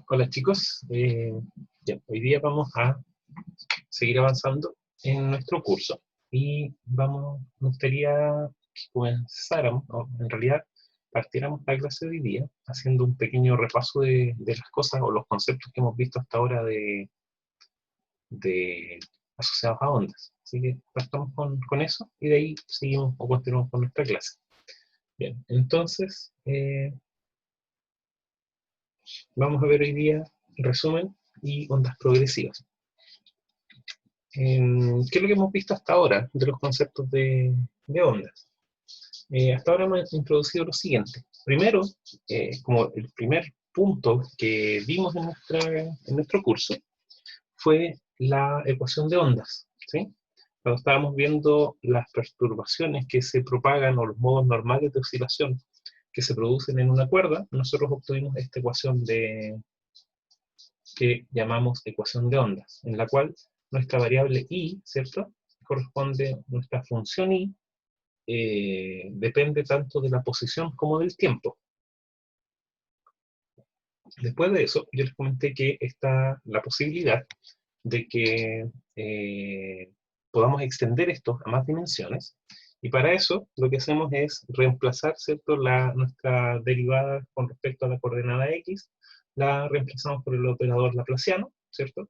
Hola chicos, bien, hoy día vamos a seguir avanzando en nuestro curso y me gustaría que comenzáramos, o en realidad partiéramos la clase de hoy día haciendo un pequeño repaso de las cosas o los conceptos que hemos visto hasta ahora de asociados a ondas. Así que partamos con eso y de ahí seguimos o continuamos con nuestra clase. Bien, entonces vamos a ver hoy día resumen y ondas progresivas. ¿Qué es lo que hemos visto hasta ahora de los conceptos de ondas? Hasta ahora hemos introducido lo siguiente. Primero, como el primer punto que vimos en nuestro curso, fue la ecuación de ondas, ¿sí? Cuando estábamos viendo las perturbaciones que se propagan o los modos normales de oscilación que se producen en una cuerda, nosotros obtuvimos esta ecuación que llamamos ecuación de ondas, en la cual nuestra variable i, ¿cierto?, corresponde, nuestra función i, depende tanto de la posición como del tiempo. Después de eso, yo les comenté que está la posibilidad de que podamos extender esto a más dimensiones, y para eso lo que hacemos es reemplazar, ¿cierto?, nuestra derivada con respecto a la coordenada x, la reemplazamos por el operador laplaciano, ¿cierto?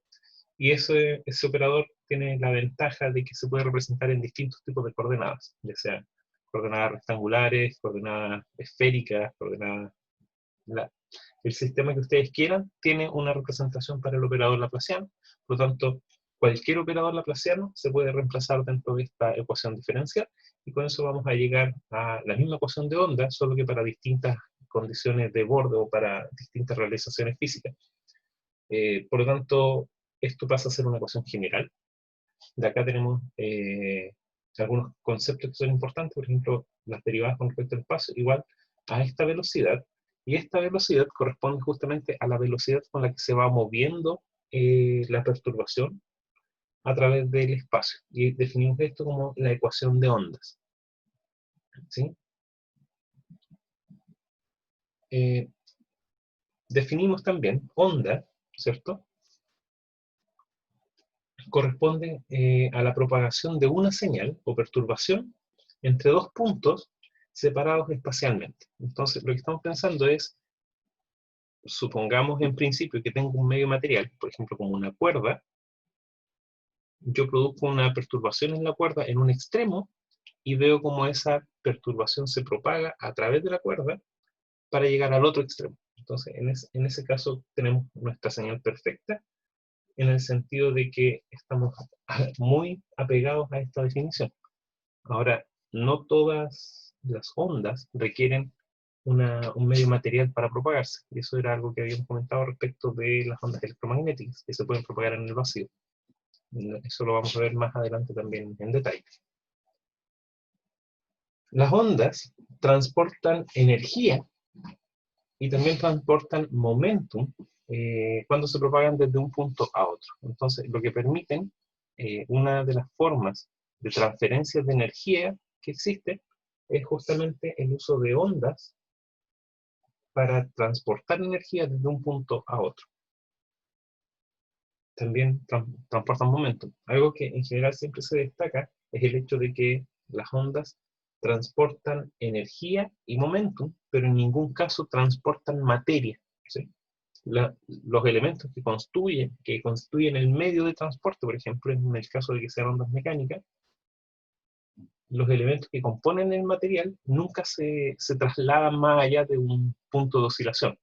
Y ese operador tiene la ventaja de que se puede representar en distintos tipos de coordenadas, ya sea coordenadas rectangulares, coordenadas esféricas, coordenadas... el sistema que ustedes quieran tiene una representación para el operador laplaciano, por lo tanto, cualquier operador laplaciano se puede reemplazar dentro de esta ecuación diferencial, y con eso vamos a llegar a la misma ecuación de onda, solo que para distintas condiciones de borde o para distintas realizaciones físicas. Por lo tanto, esto pasa a ser una ecuación general. De acá tenemos algunos conceptos que son importantes, por ejemplo, las derivadas con respecto al espacio, igual a esta velocidad, y esta velocidad corresponde justamente a la velocidad con la que se va moviendo la perturbación a través del espacio, y definimos esto como la ecuación de ondas, ¿sí? Definimos también onda, ¿cierto?, corresponde a la propagación de una señal o perturbación entre dos puntos separados espacialmente. Entonces, lo que estamos pensando es, supongamos en principio que tengo un medio material, por ejemplo, como una cuerda, yo produzco una perturbación en la cuerda en un extremo y veo cómo esa perturbación se propaga a través de la cuerda para llegar al otro extremo. Entonces, en ese caso tenemos nuestra señal perfecta, en el sentido de que estamos muy apegados a esta definición. Ahora, no todas las ondas requieren un medio material para propagarse, y eso era algo que habíamos comentado respecto de las ondas electromagnéticas, que se pueden propagar en el vacío. Eso lo vamos a ver más adelante también en detalle. Las ondas transportan energía y también transportan momentum cuando se propagan desde un punto a otro. Entonces, lo que permiten, una de las formas de transferencia de energía que existe, es justamente el uso de ondas para transportar energía desde un punto a otro. También transportan momentum. Algo que en general siempre se destaca es el hecho de que las ondas transportan energía y momentum, pero en ningún caso transportan materia, ¿sí? Los elementos que constituyen el medio de transporte, por ejemplo, en el caso de que sean ondas mecánicas, los elementos que componen el material nunca se trasladan más allá de un punto de oscilación,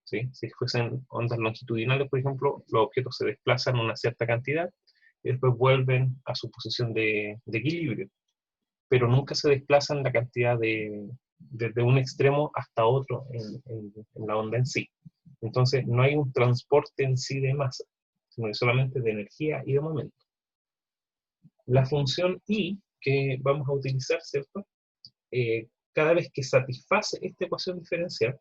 ¿sí? Si fuesen ondas longitudinales, por ejemplo, los objetos se desplazan una cierta cantidad y después vuelven a su posición de equilibrio, pero nunca se desplazan la cantidad desde un extremo hasta otro en la onda en sí. Entonces, no hay un transporte en sí de masa, sino solamente de energía y de momento. La función I que vamos a utilizar, ¿cierto?, cada vez que satisface esta ecuación diferencial,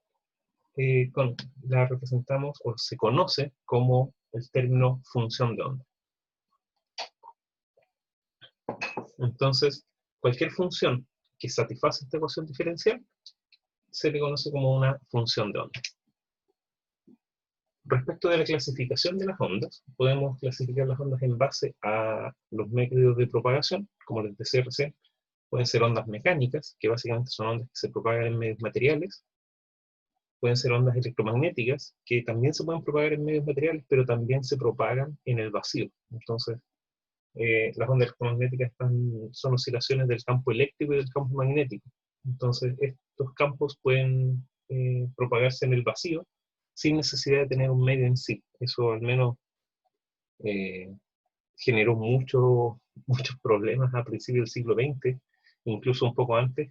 la representamos o se conoce como el término función de onda. Entonces, cualquier función que satisface esta ecuación diferencial se le conoce como una función de onda. Respecto de la clasificación de las ondas, podemos clasificar las ondas en base a los medios de propagación, como les decía recién. Pueden ser ondas mecánicas, que básicamente son ondas que se propagan en medios materiales. Pueden ser ondas electromagnéticas, que también se pueden propagar en medios materiales, pero también se propagan en el vacío. Entonces, las ondas electromagnéticas son oscilaciones del campo eléctrico y del campo magnético. Entonces, estos campos pueden propagarse en el vacío sin necesidad de tener un medio en sí. Eso al menos generó muchos problemas a principios del siglo XX, incluso un poco antes,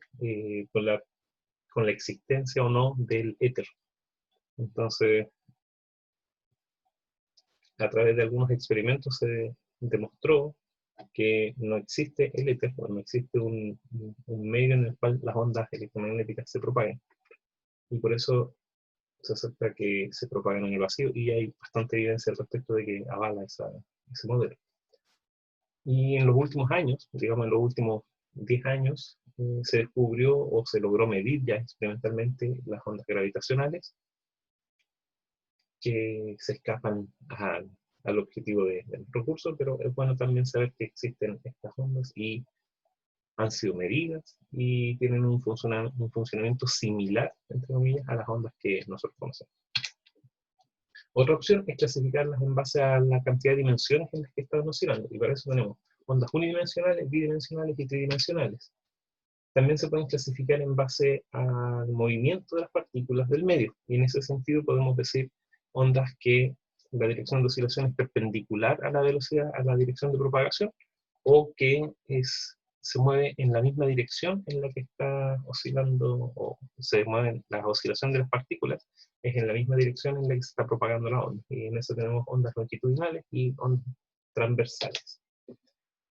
con la existencia o no del éter. Entonces, a través de algunos experimentos se demostró que no existe el éter, no existe un medio en el cual las ondas electromagnéticas se propaguen. Y por eso se acepta que se propagan en el vacío, y hay bastante evidencia al respecto de que avala ese modelo. Y en los últimos años, digamos en los últimos 10 años, se descubrió o se logró medir ya experimentalmente las ondas gravitacionales que se escapan al objetivo de nuestro curso, pero es bueno también saber que existen estas ondas y han sido medidas y tienen un funcionamiento similar, entre comillas, a las ondas que nosotros conocemos. Otra opción es clasificarlas en base a la cantidad de dimensiones en las que están oscilando, y para eso tenemos ondas unidimensionales, bidimensionales y tridimensionales. También se pueden clasificar en base al movimiento de las partículas del medio, y en ese sentido podemos decir ondas que la dirección de oscilación es perpendicular a la velocidad, a la dirección de propagación, o que se mueve en la misma dirección en la que está oscilando, o se mueven las oscilaciones de las partículas, es en la misma dirección en la que se está propagando la onda. Y en eso tenemos ondas longitudinales y ondas transversales.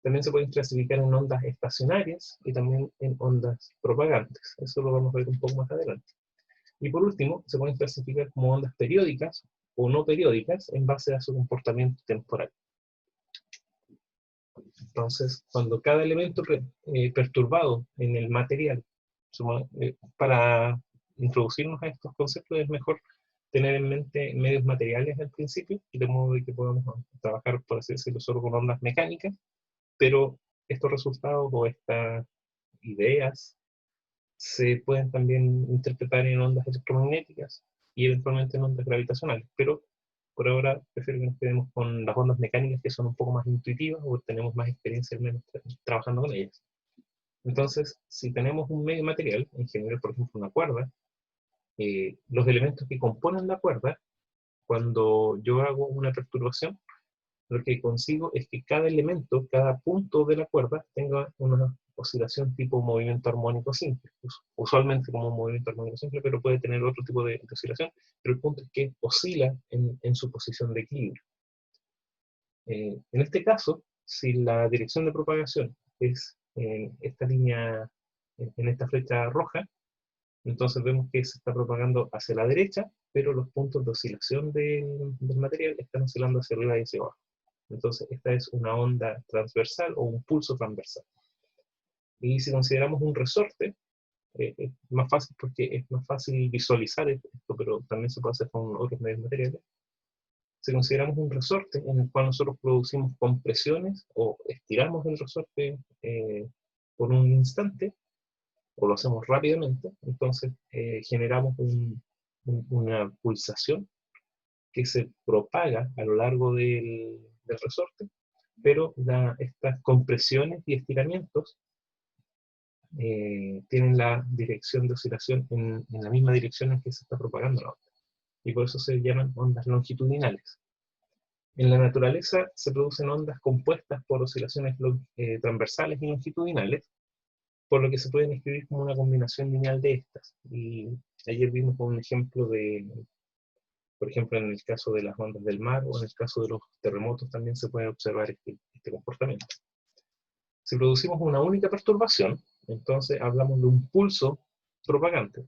También se pueden clasificar en ondas estacionarias y también en ondas propagantes. Eso lo vamos a ver un poco más adelante. Y por último, se pueden clasificar como ondas periódicas o no periódicas en base a su comportamiento temporal. Entonces, cuando cada elemento perturbado en el material, para introducirnos a estos conceptos es mejor tener en mente medios materiales al principio, de modo que podamos trabajar, por así decirlo, solo con ondas mecánicas, pero estos resultados o estas ideas se pueden también interpretar en ondas electromagnéticas y eventualmente en ondas gravitacionales, pero por ahora prefiero que nos quedemos con las ondas mecánicas, que son un poco más intuitivas o tenemos más experiencia al menos trabajando con ellas. Entonces, si tenemos un medio material, en general por ejemplo una cuerda, los elementos que componen la cuerda, cuando yo hago una perturbación, lo que consigo es que cada elemento, cada punto de la cuerda tenga una oscilación tipo movimiento armónico simple, usualmente como un movimiento armónico simple, pero puede tener otro tipo de oscilación, pero el punto es que oscila en su posición de equilibrio. En este caso, si la dirección de propagación es en esta línea, en esta flecha roja, entonces vemos que se está propagando hacia la derecha, pero los puntos de oscilación del material están oscilando hacia arriba y hacia abajo. Entonces esta es una onda transversal o un pulso transversal. Y si consideramos un resorte, es más fácil porque es más fácil visualizar esto, pero también se puede hacer con otros medios materiales. Si consideramos un resorte en el cual nosotros producimos compresiones o estiramos el resorte por un instante, o lo hacemos rápidamente, entonces generamos una pulsación que se propaga a lo largo del resorte, pero estas compresiones y estiramientos tienen la dirección de oscilación en la misma dirección en que se está propagando la onda. Y por eso se llaman ondas longitudinales. En la naturaleza se producen ondas compuestas por oscilaciones transversales y longitudinales, por lo que se pueden escribir como una combinación lineal de estas. Y ayer vimos un ejemplo por ejemplo, en el caso de las ondas del mar o en el caso de los terremotos también se puede observar este comportamiento. Si producimos una única perturbación, entonces hablamos de un pulso propagante.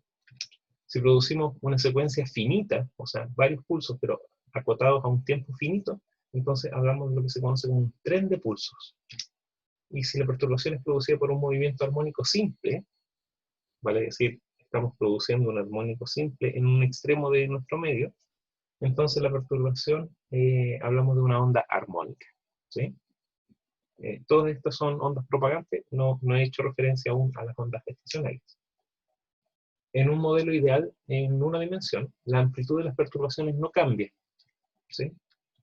Si producimos una secuencia finita, o sea, varios pulsos, pero acotados a un tiempo finito, entonces hablamos de lo que se conoce como un tren de pulsos. Y si la perturbación es producida por un movimiento armónico simple, vale decir, estamos produciendo un armónico simple en un extremo de nuestro medio, Entonces la perturbación, hablamos de una onda armónica, ¿sí? Todas estas son ondas propagantes, no he hecho referencia aún a las ondas gestacionales. En un modelo ideal, en una dimensión, la amplitud de las perturbaciones no cambia, ¿sí?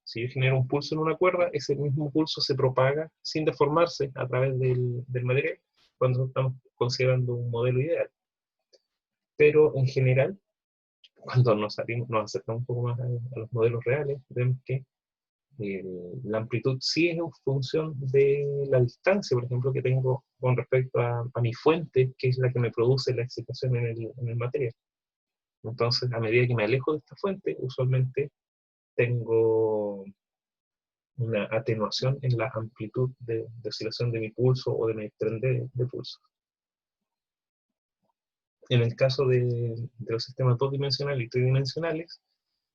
Si yo genero un pulso en una cuerda, ese mismo pulso se propaga sin deformarse a través del material, cuando estamos considerando un modelo ideal. Pero en general, cuando nos acercamos un poco más a los modelos reales, vemos que la amplitud sí es en función de la distancia, por ejemplo, que tengo con respecto a mi fuente, que es la que me produce la excitación en el material. Entonces, a medida que me alejo de esta fuente, usualmente tengo una atenuación en la amplitud de oscilación de mi pulso o de mi tren de pulso. En el caso de los sistemas dos dimensionales y tridimensionales,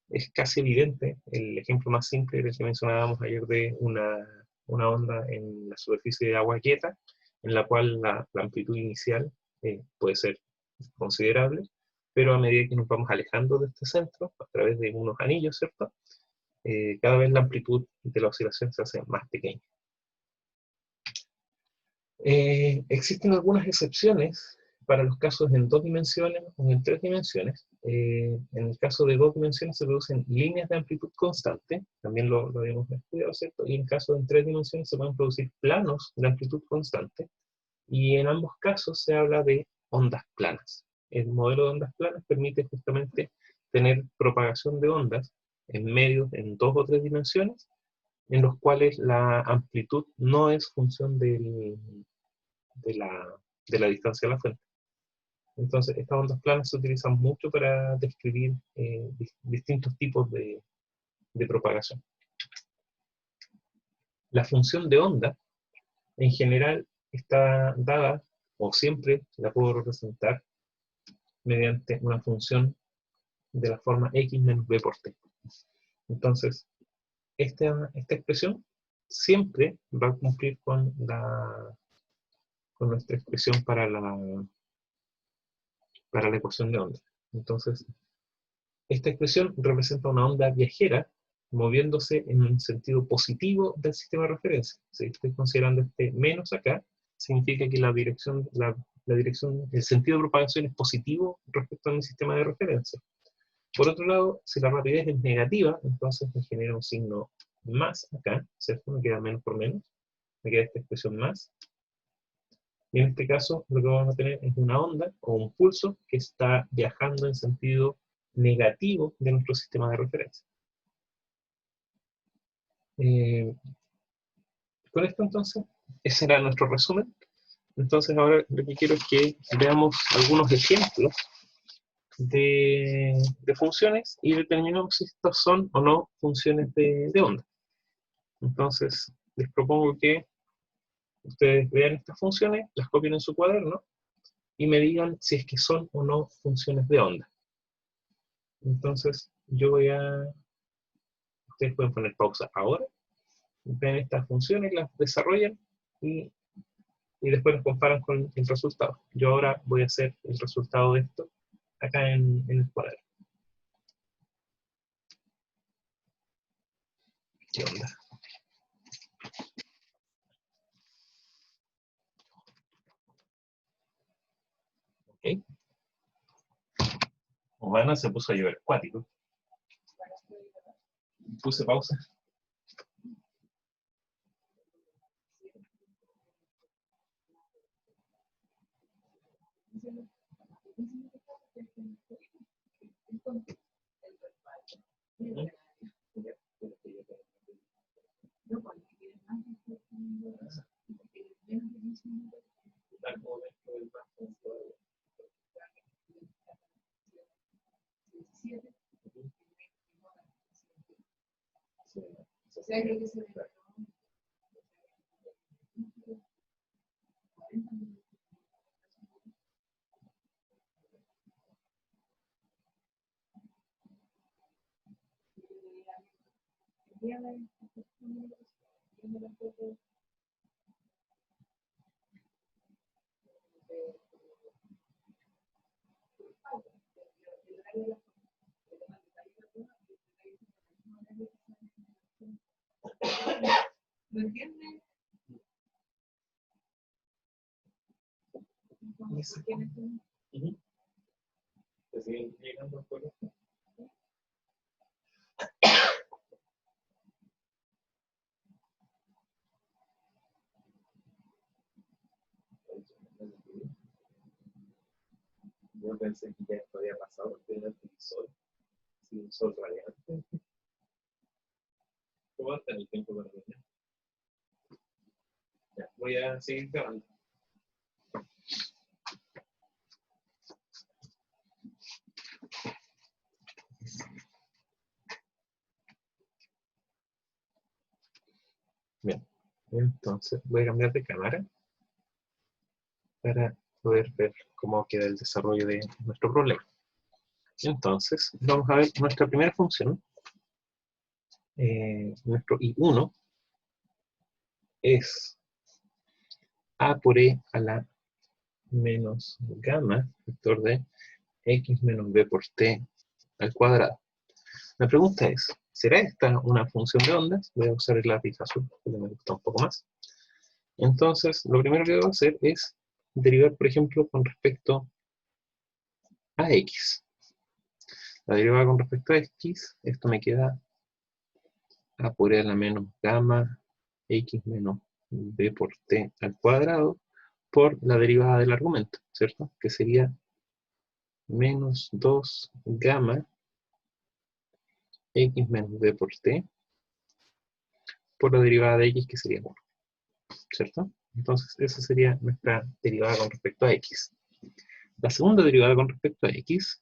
es casi evidente. El ejemplo más simple era el que mencionábamos ayer de una onda en la superficie de agua quieta, en la cual la amplitud inicial puede ser considerable, pero a medida que nos vamos alejando de este centro, a través de unos anillos, ¿cierto? Cada vez la amplitud de la oscilación se hace más pequeña. Existen algunas excepciones para los casos en dos dimensiones o en tres dimensiones. En el caso de dos dimensiones se producen líneas de amplitud constante, también lo habíamos estudiado, ¿cierto? Y en caso de en tres dimensiones se pueden producir planos de amplitud constante, y en ambos casos se habla de ondas planas. El modelo de ondas planas permite justamente tener propagación de ondas en medios en dos o tres dimensiones, en los cuales la amplitud no es función de la distancia a la fuente. Entonces, estas ondas planas se utilizan mucho para describir distintos tipos de propagación. La función de onda, en general, está dada, o siempre la puedo representar, mediante una función de la forma x menos b por t. Entonces, esta expresión siempre va a cumplir con nuestra expresión para la ecuación de onda. Entonces, esta expresión representa una onda viajera moviéndose en un sentido positivo del sistema de referencia. Si estoy considerando este menos acá, significa que la dirección, el sentido de propagación es positivo respecto a mi sistema de referencia. Por otro lado, si la rapidez es negativa, entonces me genera un signo más acá, ¿cierto? Me queda menos por menos, me queda esta expresión más. Y en este caso, lo que vamos a tener es una onda o un pulso que está viajando en sentido negativo de nuestro sistema de referencia. Con esto entonces, ese era nuestro resumen. Entonces ahora lo que quiero es que veamos algunos ejemplos de funciones y determinemos si estos son o no funciones de onda. Entonces, les propongo que ustedes vean estas funciones, las copien en su cuaderno y me digan si es que son o no funciones de onda. Entonces, ustedes pueden poner pausa ahora, ven estas funciones, las desarrollan y después las comparan con el resultado. Yo ahora voy a hacer el resultado de esto acá en el cuaderno. ¿Qué onda? ¿Ok? Humana se puso a llover, cuático. Puse pausa. ¿Me entiendes? Entonces, ¿quiénes son? ¿Te siguen llegando por esto? Yo pensé que ya esto había pasado, que era el sol, sí, un sol radiante. ¿Cómo va a estar el tiempo para mañana? Ya, voy a seguir grabando. Bien, entonces voy a cambiar de cámara para poder ver cómo queda el desarrollo de nuestro problema. Entonces, vamos a ver nuestra primera función. Nuestro I1 es A por E a la menos gamma, factor de X menos B por T al cuadrado. La pregunta es, ¿será esta una función de ondas? Voy a usar el lápiz azul, porque me gusta un poco más. Entonces, lo primero que voy a hacer es derivar, por ejemplo, con respecto a X. La derivada con respecto a X, esto me queda A por E a la menos gamma X menos B por T al cuadrado por la derivada del argumento, ¿cierto? Que sería menos 2 gamma X menos B por T por la derivada de X, que sería 1, ¿cierto? Entonces, esa sería nuestra derivada con respecto a X. La segunda derivada con respecto a X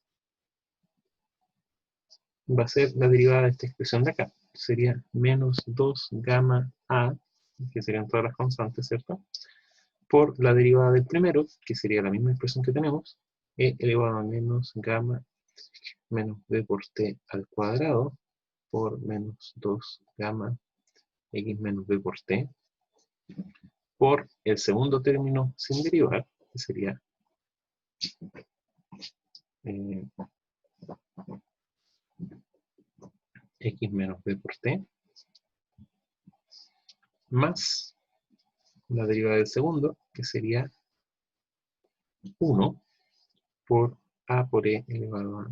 va a ser la derivada de esta expresión de acá. Sería menos 2 gamma A, que serían todas las constantes, ¿cierto? Por la derivada del primero, que sería la misma expresión que tenemos, e elevado a menos gamma menos B por T al cuadrado por menos 2 gamma X menos B por T por el segundo término sin derivar, que sería X menos B por T, más la derivada del segundo, que sería 1 por A por E elevado a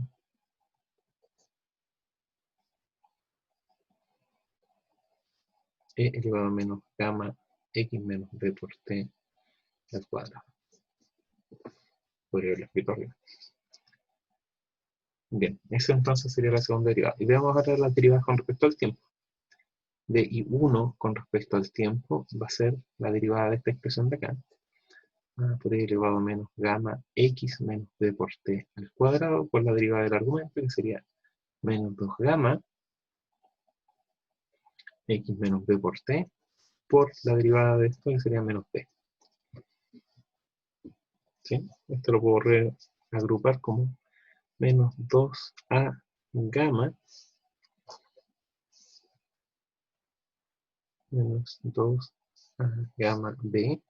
E elevado a menos gamma X menos B por T al cuadrado. Podría haberlo escrito arriba. Bien, esa entonces sería la segunda derivada. Y veamos ahora las derivadas con respecto al tiempo. De I1 con respecto al tiempo va a ser la derivada de esta expresión de acá. A por E elevado a menos gamma X menos B por T al cuadrado por la derivada del argumento, que sería menos 2 gamma X menos B por T por la derivada de esto, que sería menos B. ¿Sí? Esto lo puedo reagrupar como menos 2A gamma menos 2A gamma B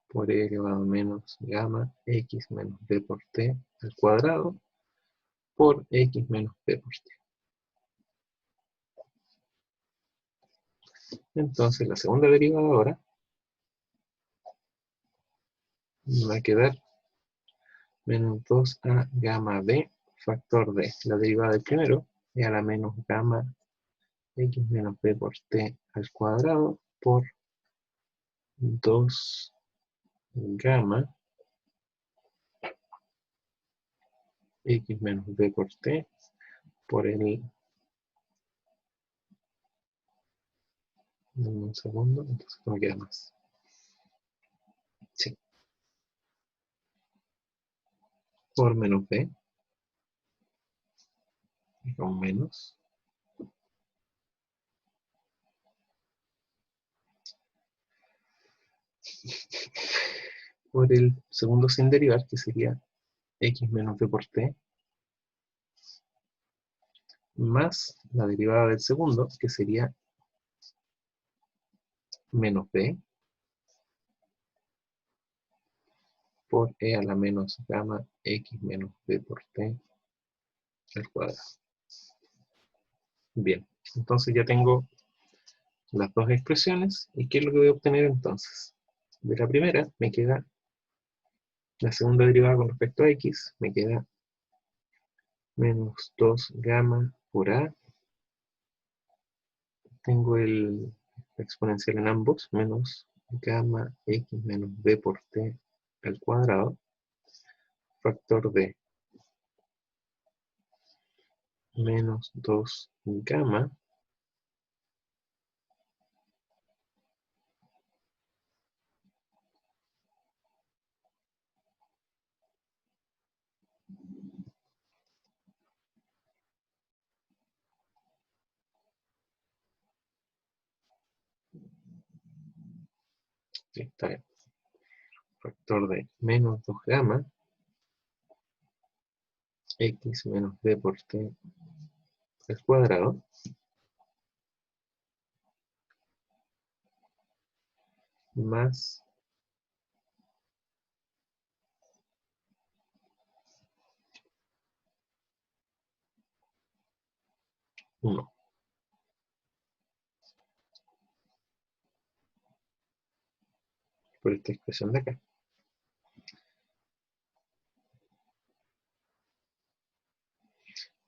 por E elevado a menos gamma X menos B por T al cuadrado por X menos B por T. Entonces la segunda derivada ahora me va a quedar menos 2A gamma B factor de la derivada del primero y a la menos gamma X menos B por T al cuadrado por 2 gamma X menos B por T por el... un segundo, entonces no me queda más. Sí. Por menos B. Y con menos. Por el segundo sin derivar, que sería X menos B por T. Más la derivada del segundo, que sería menos B. Por E a la menos gamma X menos B por T al cuadrado. Bien, Entonces ya tengo las dos expresiones. ¿Y qué es lo que voy a obtener entonces? De la primera me queda la segunda derivada con respecto a x, me queda menos 2 gamma por a. Tengo la exponencial en ambos, menos gamma x menos b por t al cuadrado, factor de menos 2 gamma sí, está bien, factor de menos 2 gamma x menos b por t al cuadrado más 1 por esta expresión de acá.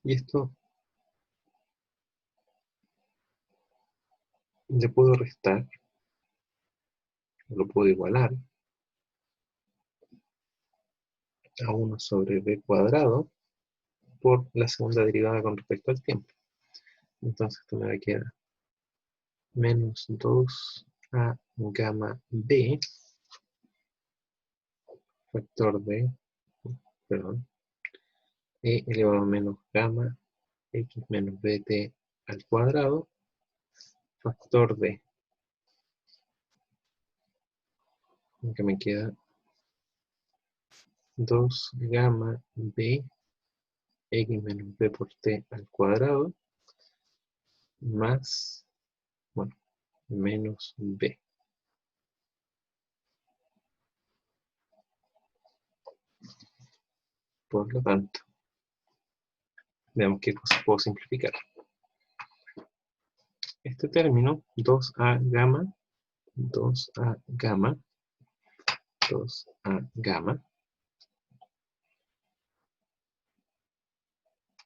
Y esto le puedo restar, lo puedo igualar a 1 sobre b cuadrado por la segunda derivada con respecto al tiempo. Entonces esto me va a quedar menos 2a gamma b, factor de, perdón, e elevado a menos gamma x menos bt al cuadrado, factor de, que me queda 2 gamma b x menos b por t al cuadrado, más, bueno, menos b. Por lo tanto, veamos qué cosa puedo simplificar. Este término, 2a gamma, 2a gamma, 2a gamma.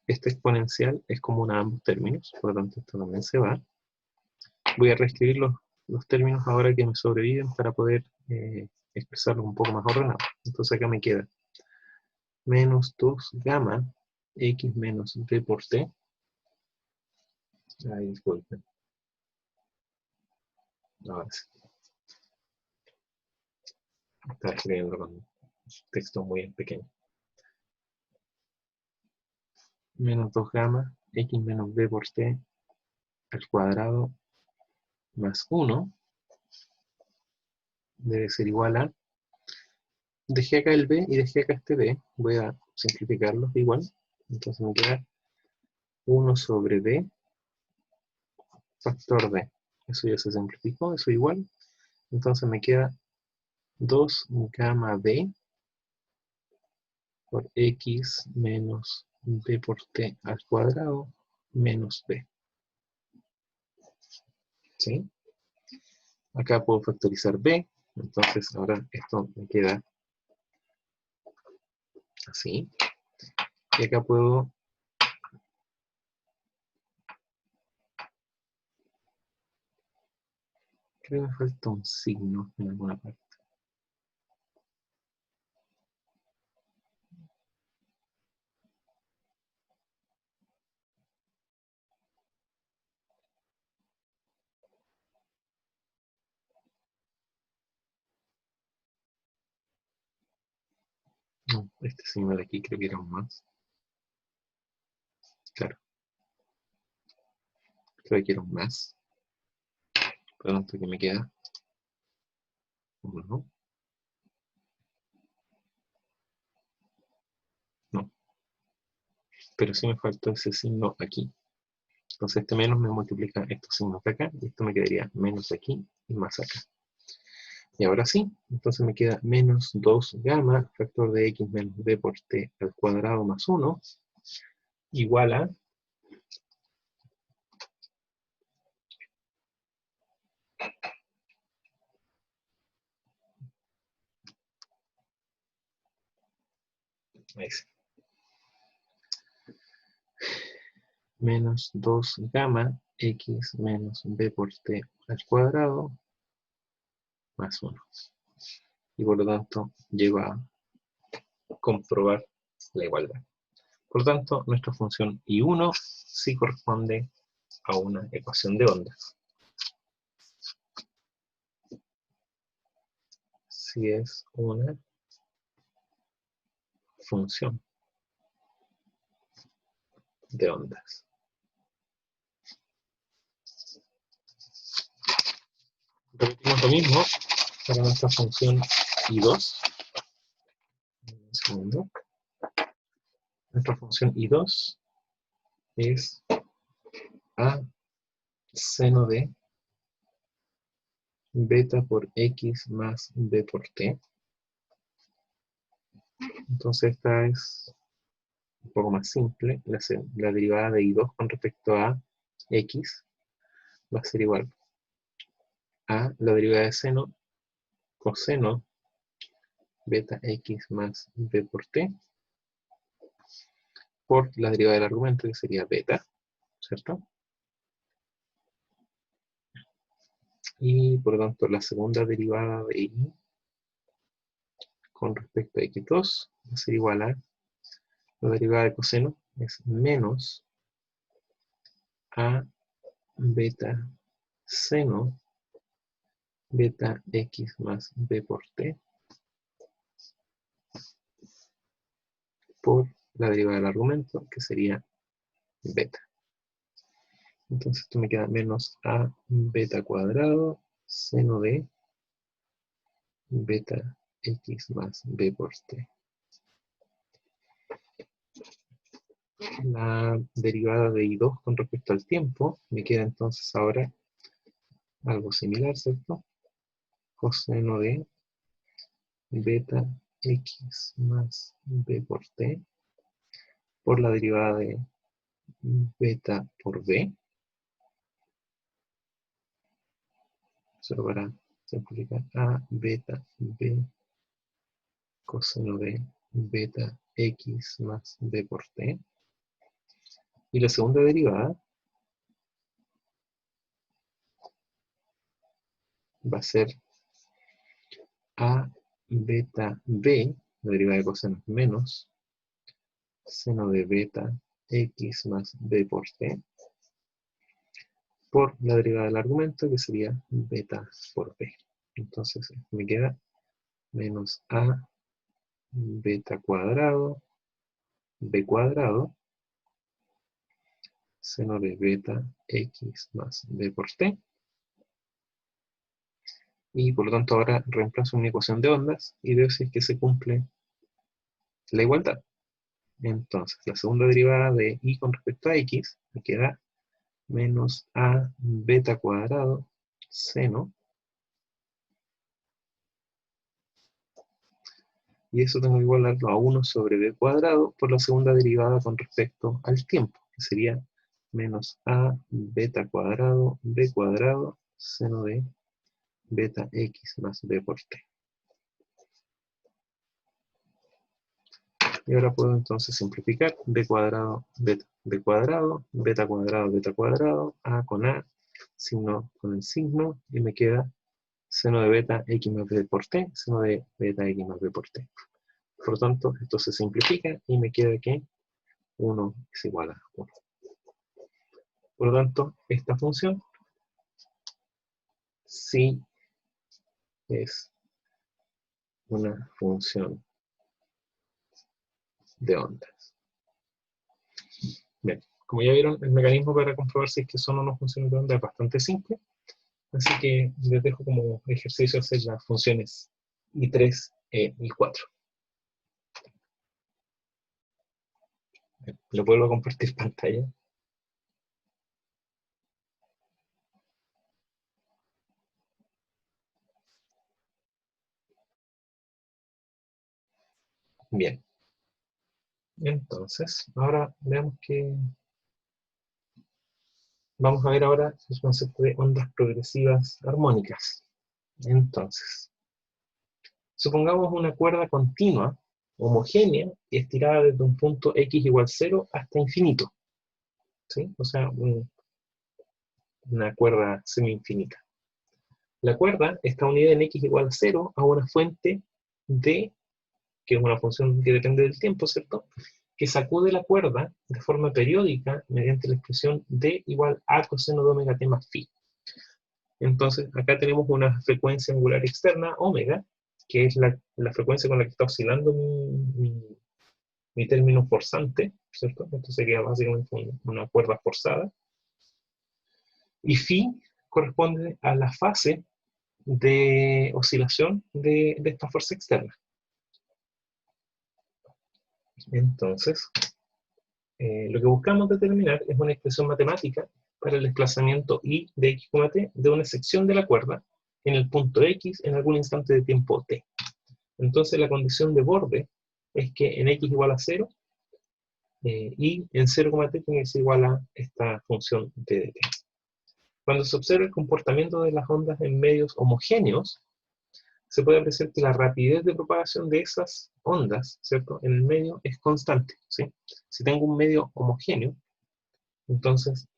Este exponencial es común a ambos términos, por lo tanto esto también se va. Voy a reescribir los términos ahora que me sobreviven para poder expresarlos un poco más ordenado. Entonces acá me queda menos 2 gamma x menos b por t. Ay, disculpen. Ahora sí. Estaba escribiendo con texto muy pequeño. Menos 2 gamma x menos b por t al cuadrado más 1 debe ser igual a, dejé acá el b y dejé acá este b, voy a simplificarlos igual, entonces me queda 1 sobre b factor de, eso ya se simplificó, eso igual, entonces me queda 2 gamma b por x menos b por t al cuadrado menos b. ¿Sí? Acá puedo factorizar b, entonces ahora esto me queda así. Y acá puedo creo que me falta un signo en alguna parte. No, este signo de aquí creo que era un más. Claro, creo que era un más. Por lo tanto, que me queda 1. No, pero sí me faltó ese signo aquí. Entonces este menos me multiplica estos signos de acá, y esto me quedaría menos aquí y más acá. Y ahora sí, entonces me queda menos 2 gamma, factor de x menos b por t al cuadrado más 1, igual a Ahí sí. Menos 2 gamma x menos b por t al cuadrado más 1. Y por lo tanto llego a comprobar la igualdad. Por lo tanto, nuestra función I1 sí corresponde a una ecuación de ondas. Si es una función de ondas. Repetimos lo mismo para nuestra función I2. Un segundo. Nuestra función I2 es a seno de beta por x más b por t. Entonces esta es un poco más simple. La derivada de I2 con respecto a x va a ser igual a la derivada de seno coseno beta x más b por t por la derivada del argumento, que sería beta, ¿cierto? Y por lo tanto la segunda derivada de y con respecto a x2 va a ser igual a la derivada de coseno, es menos a beta seno beta x más b por t por la derivada del argumento, que sería beta. Entonces esto me queda menos a beta cuadrado seno de beta x más b por t. La derivada de I2 con respecto al tiempo, me queda entonces ahora algo similar, ¿cierto? Coseno de beta x más b por t por la derivada de beta por b. Solo para simplificar, a beta b coseno de beta x más b por t. Y la segunda derivada va a ser a beta b, la derivada de coseno menos seno de beta x más b por t por la derivada del argumento, que sería beta por b. Entonces me queda menos a beta cuadrado b cuadrado seno de beta x más b por t. Y por lo tanto ahora reemplazo una ecuación de ondas y veo si es que se cumple la igualdad. Entonces la segunda derivada de y con respecto a x me queda menos a beta cuadrado seno, y eso tengo que igualarlo a 1 sobre b cuadrado por la segunda derivada con respecto al tiempo, que sería menos a beta cuadrado b cuadrado seno de beta x más b por t. Y ahora puedo entonces simplificar b cuadrado, beta, b cuadrado, beta cuadrado, a con a, signo con el signo, y me queda seno de beta x más b por t, seno de beta x más b por t. Por lo tanto, esto se simplifica y me queda que 1 es igual a 1. Por lo tanto, esta función sí es una función de ondas. Bien, como ya vieron, el mecanismo para comprobar si es que son o no funciones de onda es bastante simple. Así que les dejo como ejercicio hacer las funciones I3 e I4. Le vuelvo a compartir pantalla. Bien. Entonces, ahora veamos que vamos a ver ahora el concepto de ondas progresivas armónicas. Entonces, supongamos una cuerda continua homogénea y estirada desde un punto x igual 0 hasta infinito, ¿sí? O sea, una cuerda semi-infinita. La cuerda está unida en x igual a 0 a una fuente d, que es una función que depende del tiempo, ¿cierto?, que sacude la cuerda de forma periódica mediante la expresión d igual a coseno de omega t más phi. Entonces, acá tenemos una frecuencia angular externa, omega, que es la frecuencia con la que está oscilando mi término forzante, ¿cierto? Esto sería básicamente una cuerda forzada. Y phi corresponde a la fase de oscilación de esta fuerza externa. Entonces, lo que buscamos determinar es una expresión matemática para el desplazamiento y de x, t de una sección de la cuerda en el punto x en algún instante de tiempo t. Entonces la condición de borde es que en x igual a 0 y en 0, t tiene que ser igual a esta función d de t. Cuando se observa el comportamiento de las ondas en medios homogéneos, se puede apreciar que la rapidez de propagación de esas ondas, ¿cierto?, en el medio es constante, ¿sí? Si tengo un medio homogéneo, entonces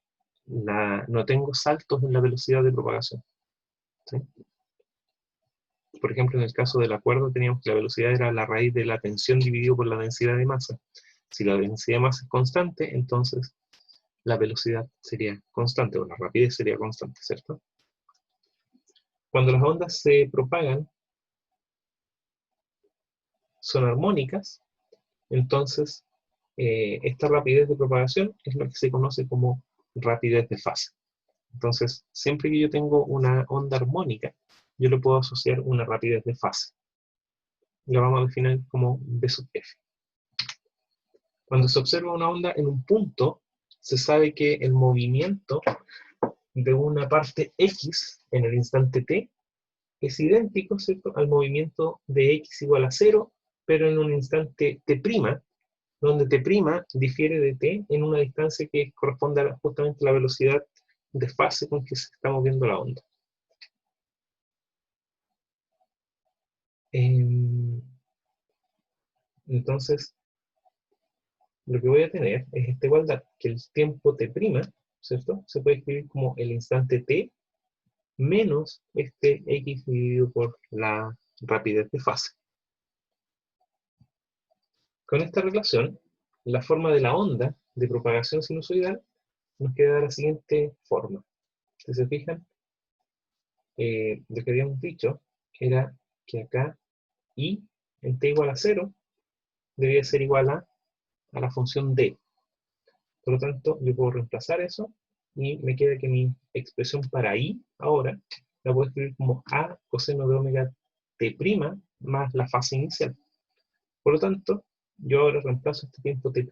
no tengo saltos en la velocidad de propagación, ¿sí? Por ejemplo, en el caso de la cuerda teníamos que la velocidad era la raíz de la tensión dividido por la densidad de masa. Si la densidad de masa es constante, entonces la velocidad sería constante, o la rapidez sería constante, ¿cierto? Cuando las ondas se propagan, son armónicas, entonces esta rapidez de propagación es lo que se conoce como rapidez de fase. Entonces, siempre que yo tengo una onda armónica, yo le puedo asociar una rapidez de fase. La vamos a definir como v sub f. Cuando se observa una onda en un punto, se sabe que el movimiento de una parte x en el instante t es idéntico, ¿cierto?, al movimiento de x igual a 0, pero en un instante t', donde t' difiere de t en una distancia que corresponde justamente a la velocidad de fase con que se está moviendo la onda. Entonces, lo que voy a tener es esta igualdad, que el tiempo t', ¿cierto?, se puede escribir como el instante t menos este x dividido por la rapidez de fase. Con esta relación, la forma de la onda de propagación sinusoidal nos queda de la siguiente forma. Si se fijan, lo que habíamos dicho era que acá y en t igual a 0 debía ser igual a la función d. Por lo tanto, yo puedo reemplazar eso y me queda que mi expresión para i ahora la puedo escribir como a coseno de omega t' más la fase inicial. Por lo tanto, yo ahora reemplazo este tiempo t'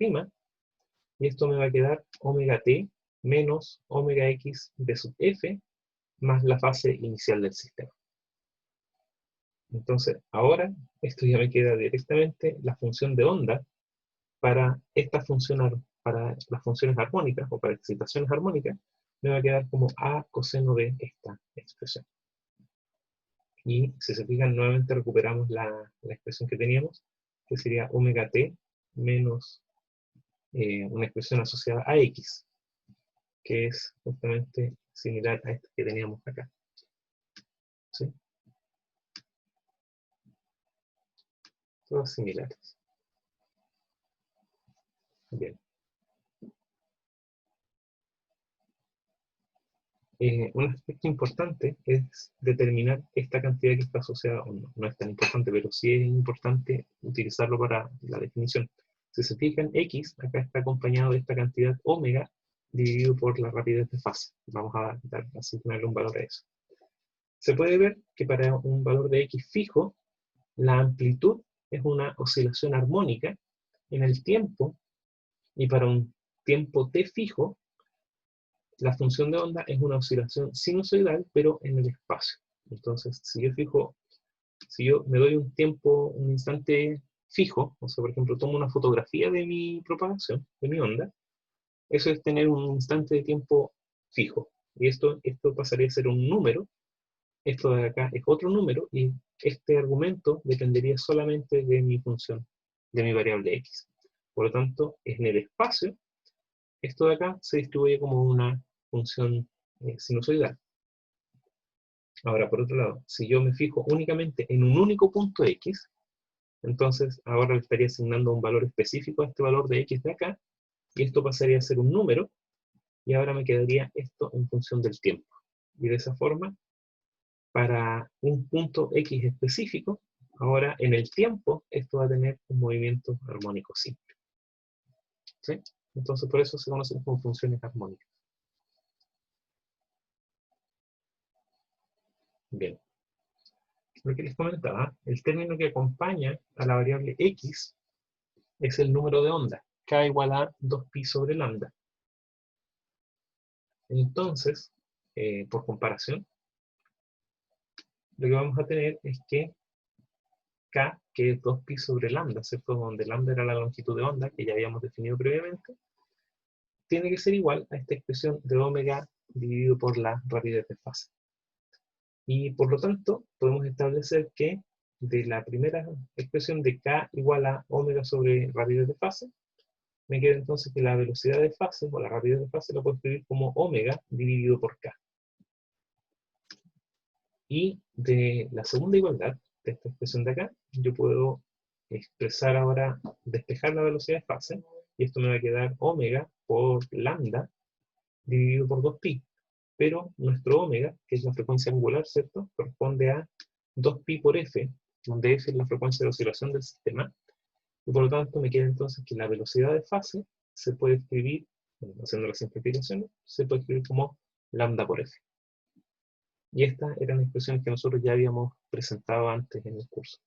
y esto me va a quedar omega t menos omega x de sub f más la fase inicial del sistema. Entonces, ahora esto ya me queda directamente la función de onda para para las funciones armónicas o para excitaciones armónicas, me va a quedar como a coseno de esta expresión. Y si se fijan, nuevamente recuperamos la expresión que teníamos, que sería omega t menos una expresión asociada a x, que es justamente similar a esta que teníamos acá. ¿Sí? Todas similares. Bien. Un aspecto importante es determinar esta cantidad que está asociada, o no, no es tan importante, pero sí es importante utilizarlo para la definición. Si se fijan, x acá está acompañado de esta cantidad omega dividido por la rapidez de fase. Vamos a asignarle un valor a eso. Se puede ver que para un valor de x fijo, la amplitud es una oscilación armónica en el tiempo, y para un tiempo t fijo, la función de onda es una oscilación sinusoidal, pero en el espacio. Entonces, si yo me doy un tiempo, un instante fijo, o sea, por ejemplo, tomo una fotografía de mi propagación, de mi onda, eso es tener un instante de tiempo fijo. Y esto pasaría a ser un número, esto de acá es otro número, y este argumento dependería solamente de mi función de mi variable x. Por lo tanto, en el espacio, esto de acá se distribuye como una función sinusoidal. Ahora, por otro lado, si yo me fijo únicamente en un único punto x, entonces ahora le estaría asignando un valor específico a este valor de x de acá, y esto pasaría a ser un número, y ahora me quedaría esto en función del tiempo. Y de esa forma, para un punto x específico, ahora en el tiempo, esto va a tener un movimiento armónico simple. ¿Sí? Entonces por eso se conocen como funciones armónicas. Bien. Lo que les comentaba, el término que acompaña a la variable x es el número de onda, k igual a 2pi sobre lambda. Entonces, por comparación, lo que vamos a tener es que k, que es 2pi sobre lambda, ¿cierto? Donde lambda era la longitud de onda, que ya habíamos definido previamente, tiene que ser igual a esta expresión de omega dividido por la rapidez de fase. Y por lo tanto, podemos establecer que de la primera expresión de k igual a omega sobre rapidez de fase, me queda entonces que la velocidad de fase, o la rapidez de fase, lo puedo escribir como omega dividido por k. Y de la segunda igualdad, de esta expresión de acá, yo puedo expresar ahora, despejar la velocidad de fase, y esto me va a quedar omega por lambda dividido por 2pi. Pero nuestro omega, que es la frecuencia angular, ¿cierto?, corresponde a 2pi por f, donde f es la frecuencia de oscilación del sistema, y por lo tanto me queda entonces que la velocidad de fase se puede escribir, bueno, haciendo las simplificaciones, se puede escribir como lambda por f. Y estas eran expresiones que nosotros ya habíamos presentado antes en el curso.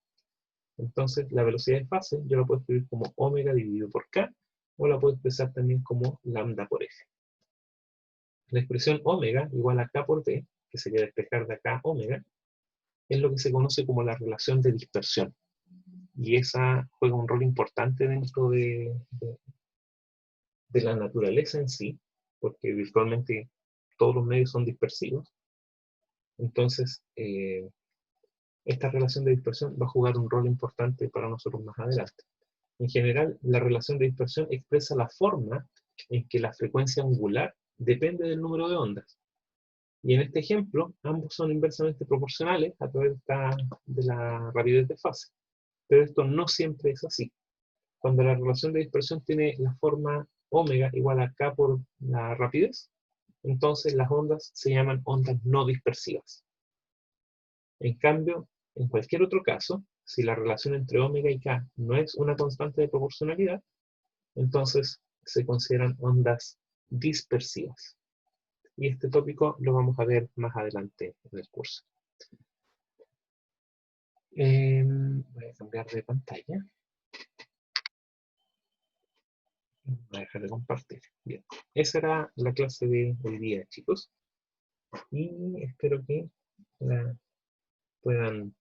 Entonces, la velocidad de fase yo la puedo escribir como omega dividido por k, o la puedo expresar también como lambda por f. La expresión omega igual a k por b, que sería despejar de acá omega, es lo que se conoce como la relación de dispersión. Y esa juega un rol importante dentro de la naturaleza en sí, porque virtualmente todos los medios son dispersivos. Entonces, esta relación de dispersión va a jugar un rol importante para nosotros más adelante. En general, la relación de dispersión expresa la forma en que la frecuencia angular depende del número de ondas. Y en este ejemplo, ambos son inversamente proporcionales a través de la rapidez de fase. Pero esto no siempre es así. Cuando la relación de dispersión tiene la forma omega igual a k por la rapidez, entonces las ondas se llaman ondas no dispersivas. En cambio, en cualquier otro caso, si la relación entre omega y k no es una constante de proporcionalidad, entonces se consideran ondas dispersivas. Y este tópico lo vamos a ver más adelante en el curso. Voy a cambiar de pantalla. Voy a dejar de compartir. Bien. Esa era la clase de hoy día, chicos. Y espero que puedan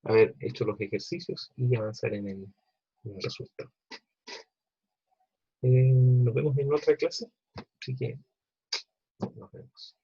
haber hecho los ejercicios y avanzar en el resultado. Nos vemos en otra clase. Así que nos vemos.